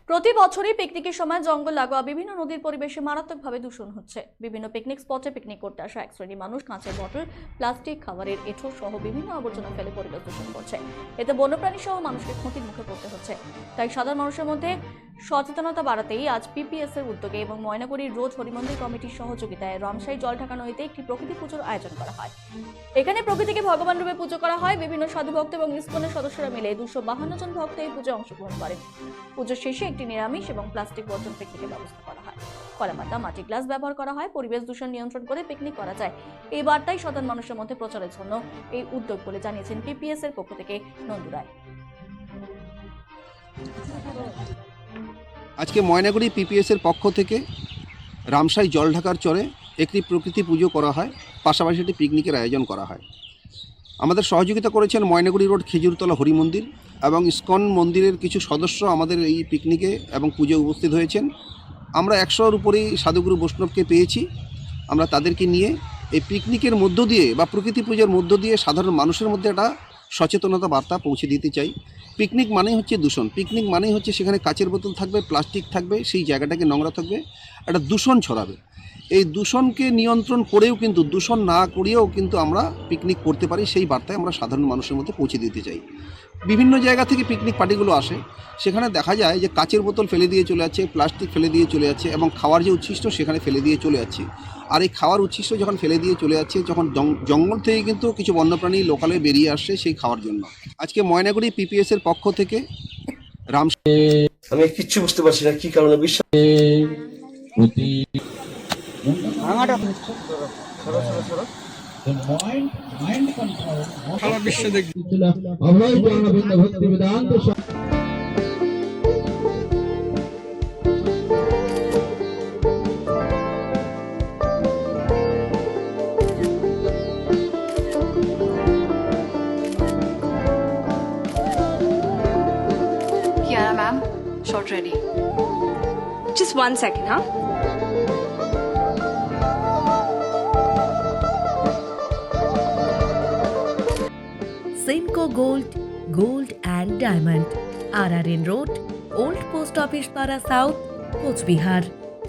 প্রতি বছরই পিকনিকের সময় জঙ্গল লাগোয়া বিভিন্ন নদীর পরিবেশে মারাত্মকভাবে দূষণ হচ্ছে। বিভিন্ন পিকনিক স্পটে পিকনিক করতে আসা এক শ্রেণীর মানুষ কাঁচের বোতল, প্লাস্টিক, খাবারের এঁঠো সহ বিভিন্ন আবর্জনা ফেলে পরিবেশ দূষণ করছে। এতে বন্যপ্রাণী সহ মানুষকে ক্ষতির মুখে পড়তে হচ্ছে। তাই সাধারণ মানুষের মধ্যে সচেতনতা বাড়াতেই আজ পিপিএস এর উদ্যোগে এবং ময়নাগুড়ির রোজ হরিমন্দির কমিটির সহযোগিতায় রামসাই জলঢাকা নদীতে একটি প্রকৃতি পুজোর আয়োজন করা হয়। এখানে প্রকৃতিকে ভগবান রূপে পুজো করা হয়। বিভিন্ন সাধু ভক্ত এবং ইসকনের সদস্যরা মিলে 252 জন ভক্ত এই পুজোয় অংশগ্রহণ করেন। পুজোর শেষে একটি নিরামিষ এবং প্লাস্টিক বর্জন পিকনিকের ব্যবস্থা করা হয়। কলাপাতা, মাটি গ্লাস ব্যবহার করা হয়। পরিবেশ দূষণ নিয়ন্ত্রণ করে পিকনিক করা যায়, এই বার্তাই সাধারণ মানুষের মধ্যে প্রচারের জন্য এই উদ্যোগ বলে জানিয়েছেন পিপিএস এর পক্ষ থেকে নন্দু রায়। আজকে ময়নাগুড়ি পিপিএস এর পক্ষ থেকে রামসাই জলঢাকার চরে একটি প্রকৃতি পুজো করা হয়, পাশাপাশি একটি পিকনিকের আয়োজন করা হয়। আমাদের সহযোগিতা করেছেন ময়নাগুড়ি রোড খেজুরতলা হরিমন্দির এবং ইসকন মন্দিরের কিছু সদস্য আমাদের এই পিকনিকে এবং পুজোয় উপস্থিত হয়েছেন। আমরা 100-র উপরেই সাধুগুরু বৈষ্ণবকে পেয়েছি। আমরা তাদেরকে নিয়ে এই পিকনিকের মধ্য দিয়ে বা প্রকৃতি পুজোর মধ্য দিয়ে সাধারণ মানুষের মধ্যে একটা সচেতনতা বার্তা পৌঁছে দিতে চাই। পিকনিক মানেই হচ্ছে দূষণ, পিকনিক মানেই হচ্ছে সেখানে কাচের বোতল থাকবে, প্লাস্টিক থাকবে, সেই জায়গাটাকে নোংরা থাকবে, একটা দূষণ ছড়াবে। এই দূষণকে নিয়ন্ত্রণ করেও কিন্তু, দূষণ না করিয়েও কিন্তু আমরা পিকনিক করতে পারি, সেই বার্তায় আমরা সাধারণ মানুষের মধ্যে পৌঁছে দিতে চাই। বিভিন্ন জায়গা থেকে পিকনিক পার্টিগুলো আসে, সেখানে দেখা যায় যে কাচের বোতল ফেলে দিয়ে চলে যাচ্ছে, প্লাস্টিক ফেলে দিয়ে চলে যাচ্ছে এবং খাওয়ার যে উচ্ছিষ্ট সেখানে ফেলে দিয়ে চলে যাচ্ছে। আর এই খাওয়ার উচ্ছিষ্ট যখন ফেলে দিয়ে চলে যাচ্ছে, যখন জঙ্গল থেকে কিন্তু কিছু বন্যপ্রাণী লোকালে বেরিয়ে আসছে সেই খাওয়ার জন্য। আজকে ময়নাগুড়ি পিপিএস এর পক্ষ থেকে আমি কিচ্ছু বুঝতে পারছি না কি কারণে বিশ্বাস সারা বিশ্বে দেখবে। Kiara ma'am, shot ready. Just 1 second, huh? Simco Gold and Diamond, RRN Road, Old Post Office Para South, Coach Bihar.